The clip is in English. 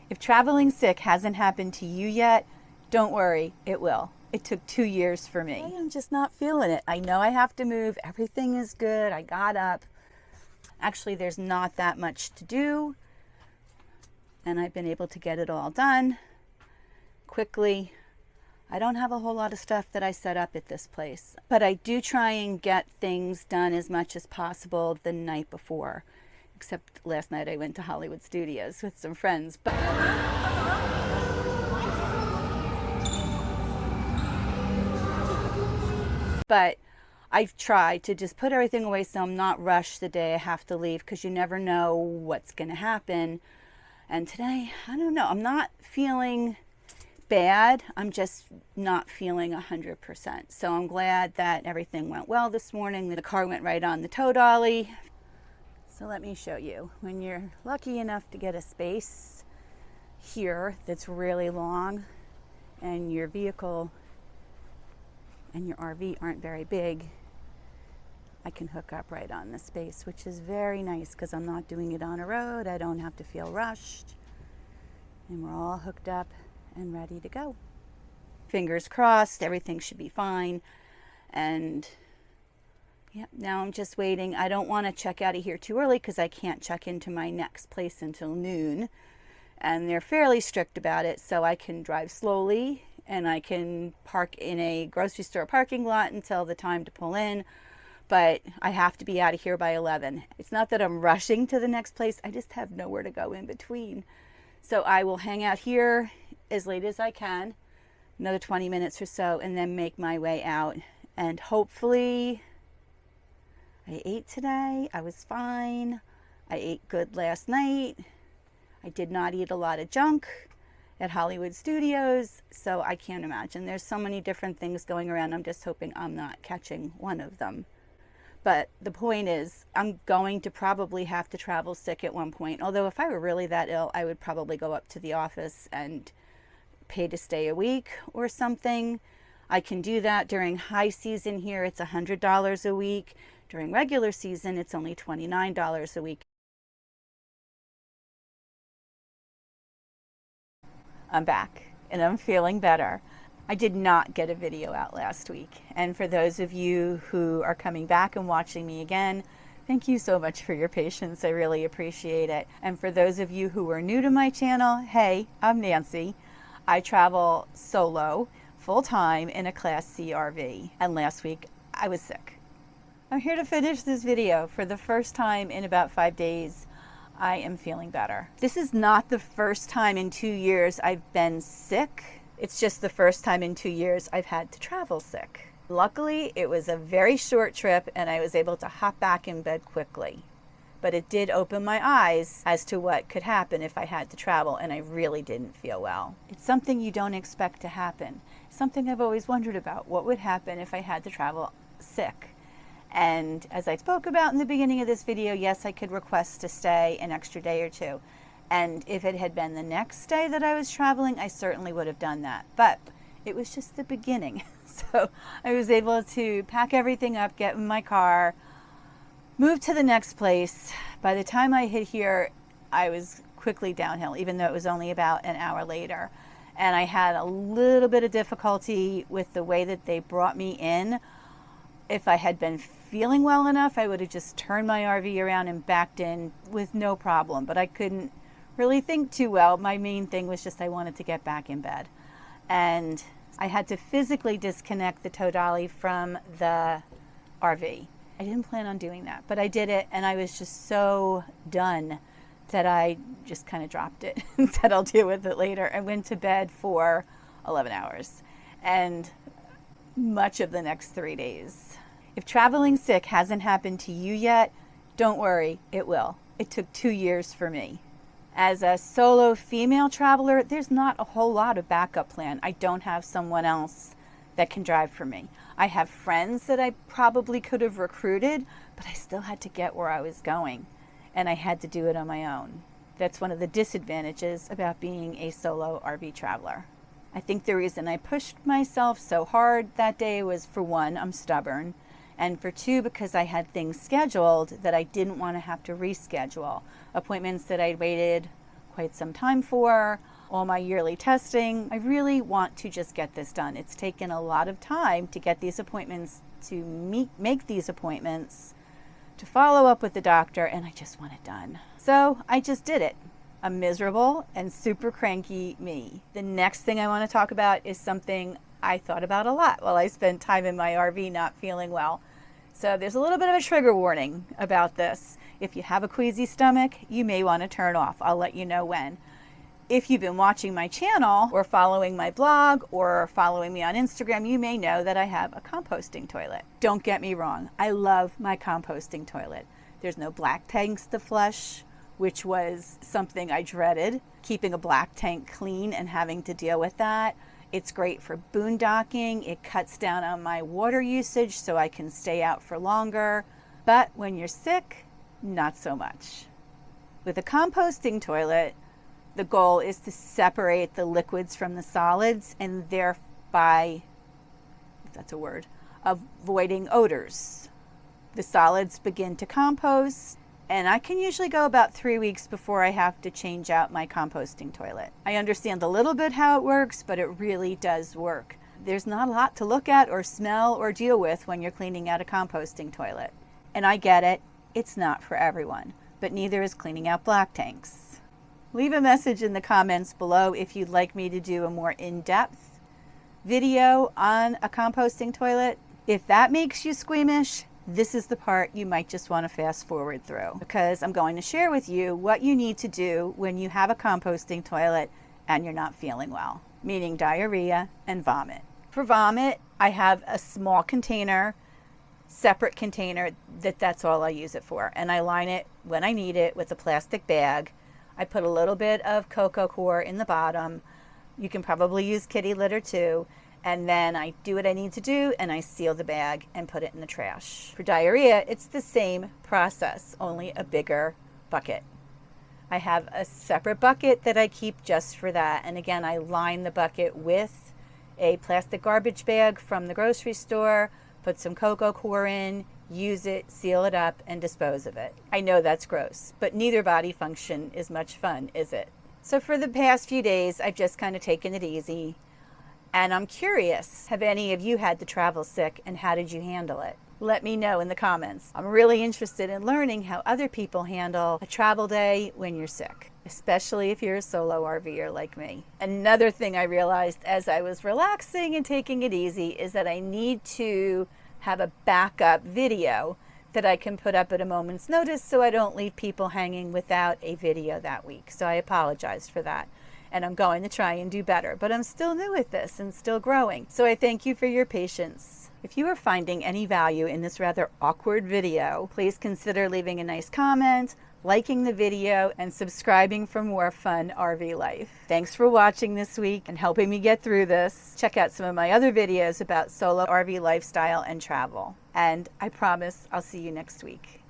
If traveling sick hasn't happened to you yet, don't worry, it will. It took 2 years for me. I am just not feeling it. I know I have to move. Everything is good. I got up. Actually, there's not that much to do, and I've been able to get it all done quickly. I don't have a whole lot of stuff that I set up at this place, but I do try and get things done as much as possible the night before. Except last night I went to Hollywood Studios with some friends. But I've tried to just put everything away so I'm not rushed the day I have to leave, because you never know what's going to happen. And today, I don't know, I'm not feeling bad. I'm just not feeling 100%. So I'm glad that everything went well this morning. The car went right on the tow dolly. So let me show you. When you're lucky enough to get a space here that's really long, and your vehicle and your RV aren't very big, I can hook up right on the space, which is very nice because I'm not doing it on a road. I don't have to feel rushed. And we're all hooked up and ready to go. Fingers crossed, everything should be fine. And yeah, now I'm just waiting. I don't want to check out of here too early because I can't check into my next place until noon. And they're fairly strict about it, so I can drive slowly and I can park in a grocery store parking lot until the time to pull in. But I have to be out of here by 11. It's not that I'm rushing to the next place. I just have nowhere to go in between. So I will hang out here as late as I can, another 20 minutes or so, and then make my way out. And hopefully, I ate today. I was fine. I ate good last night. I did not eat a lot of junk at Hollywood Studios, so I can't imagine. There's so many different things going around. I'm just hoping I'm not catching one of them. But the point is, I'm going to probably have to travel sick at one point. Although if I were really that ill, I would probably go up to the office and pay to stay a week or something. I can do that during high season here. It's $100 a week. During regular season, it's only $29 a week. I'm back and I'm feeling better. I did not get a video out last week. And for those of you who are coming back and watching me again, thank you so much for your patience. I really appreciate it. And for those of you who are new to my channel, hey, I'm Nancy. I travel solo, full-time in a Class C RV. And last week I was sick. I'm here to finish this video. For the first time in about 5 days, I am feeling better. This is not the first time in 2 years I've been sick. It's just the first time in 2 years I've had to travel sick. Luckily, it was a very short trip and I was able to hop back in bed quickly. But it did open my eyes as to what could happen if I had to travel, and I really didn't feel well. It's something you don't expect to happen. Something I've always wondered about. What would happen if I had to travel sick? And as I spoke about in the beginning of this video, yes, I could request to stay an extra day or two. And if it had been the next day that I was traveling, I certainly would have done that. But it was just the beginning. So I was able to pack everything up, get in my car, move to the next place. By the time I hit here, I was quickly downhill, even though it was only about an hour later. And I had a little bit of difficulty with the way that they brought me in. If I had been feeling well enough, I would have just turned my RV around and backed in with no problem. But I couldn't really think too well. My main thing was just I wanted to get back in bed. And I had to physically disconnect the tow dolly from the RV. I didn't plan on doing that, but I did it, and I was just so done that I just kind of dropped it and said I'll deal with it later. I went to bed for 11 hours and much of the next 3 days. If traveling sick hasn't happened to you yet, don't worry, it will. It took 2 years for me. As a solo female traveler, there's not a whole lot of backup plan. I don't have someone else that can drive for me. I have friends that I probably could have recruited, but I still had to get where I was going, and I had to do it on my own. That's one of the disadvantages about being a solo RV traveler. I think the reason I pushed myself so hard that day was, for one, I'm stubborn, and for two, because I had things scheduled that I didn't want to have to reschedule. Appointments that I'd waited quite some time for, all my yearly testing. I really want to just get this done. It's taken a lot of time to get these appointments, to make these appointments, to follow up with the doctor, and I just want it done. So I just did it. A miserable and super cranky me. The next thing I want to talk about is something I thought about a lot while I spent time in my RV not feeling well. So there's a little bit of a trigger warning about this. If you have a queasy stomach, you may want to turn off. I'll let you know when. If you've been watching my channel or following my blog or following me on Instagram, you may know that I have a composting toilet. Don't get me wrong, I love my composting toilet. There's no black tanks to flush, which was something I dreaded, keeping a black tank clean and having to deal with that. It's great for boondocking. It cuts down on my water usage so I can stay out for longer. But when you're sick, not so much. With a composting toilet, the goal is to separate the liquids from the solids and thereby, if that's a word, avoiding odors. The solids begin to compost, and I can usually go about 3 weeks before I have to change out my composting toilet. I understand a little bit how it works, but it really does work. There's not a lot to look at or smell or deal with when you're cleaning out a composting toilet. And I get it, it's not for everyone, but neither is cleaning out black tanks. Leave a message in the comments below if you'd like me to do a more in-depth video on a composting toilet. If that makes you squeamish, this is the part you might just want to fast forward through, because I'm going to share with you what you need to do when you have a composting toilet and you're not feeling well, meaning diarrhea and vomit. For vomit, I have a small container, separate container, that's all I use it for. And I line it when I need it with a plastic bag. I put a little bit of cocoa coir in the bottom. You can probably use kitty litter too. And then I do what I need to do and I seal the bag and put it in the trash. For diarrhea, it's the same process, only a bigger bucket. I have a separate bucket that I keep just for that. And again, I line the bucket with a plastic garbage bag from the grocery store, put some cocoa coir in, use it, seal it up, and dispose of it. I know that's gross, but neither body function is much fun, is it? So for the past few days, I've just kind of taken it easy. And I'm curious, have any of you had to travel sick and how did you handle it? Let me know in the comments. I'm really interested in learning how other people handle a travel day when you're sick, especially if you're a solo RVer like me. Another thing I realized as I was relaxing and taking it easy is that I need to have a backup video that I can put up at a moment's notice so I don't leave people hanging without a video that week. So I apologize for that. And I'm going to try and do better, but I'm still new at this and still growing. So I thank you for your patience. If you are finding any value in this rather awkward video, please consider leaving a nice comment, liking the video, and subscribing for more fun RV life. Thanks for watching this week and helping me get through this. Check out some of my other videos about solo RV lifestyle and travel. And I promise I'll see you next week.